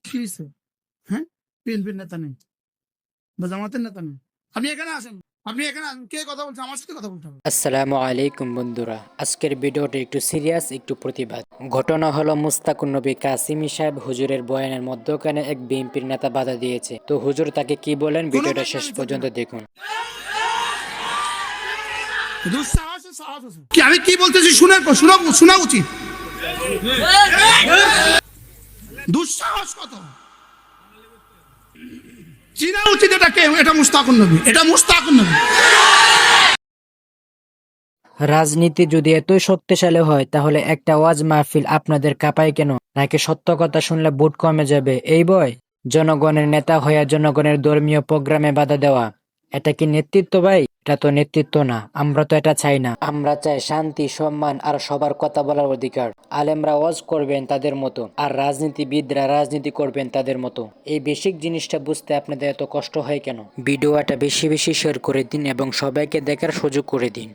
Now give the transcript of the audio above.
কি হয়েছে? হ্যাঁ, বিএনপির নেতা নেই বা জামাতের নেতা নেই, আপনি এখানে আসেন, আপনি এখানে আসেন, কে কথা বলছে? আমার সাথে কথা বলতে হবে। আসসালামু আলাইকুম বন্ধুরা, আজকের ভিডিওটা একটু সিরিয়াস, একটু প্রতিবাদ। ঘটনা হলো মুস্তাকুন নবী কাসিমি সাহেব হুজুরের বয়ানের মধ্যখানে এক বিএনপির নেতা বাধা দিয়েছে। তো হুজুর তাকে কি বলেন, কোনো ভিডিওটা শেষ বদনামি চলবে পর্যন্ত না। দেখুন। দুঃসাহসে সাহস আছে। কি আমি কি বলতেছি শোনা উচিত। দুঃসাহস কত, চিনা উচিত। এটা কে? এটা মুস্তাকুন নবী, এটা মুস্তাকুন নবী। রাজনীতি যদি এতই শক্তিশালী হয়, তাহলে একটা ওয়াজ মাহফিল আপনাদের কাঁপায় কেন? নাকি সত্য কথা শুনলে ভোট কমে যাবে এই ভয়? জনগণের নেতা হয়ে জনগণের ধর্মীয় প্রোগ্রামে বাধা দেওয়া, এটা কি নেতৃত্ব ভাই? এটা তো নেতৃত্ব না। আমরা তো এটা চাই না। আমরা চাই শান্তি, সম্মান আর সবার কথা বলার অধিকার। আলেমরা ওয়াজ করবেন তাদের মতো, আর রাজনীতিবিদরা রাজনীতি করবেন তাদের মতো। এই বেসিক জিনিসটা বুঝতে আপনাদের এত কষ্ট হয় কেন? ভিডিওটা বেশি বেশি শেয়ার করে দিন এবং সবাইকে দেখার সুযোগ করে দিন।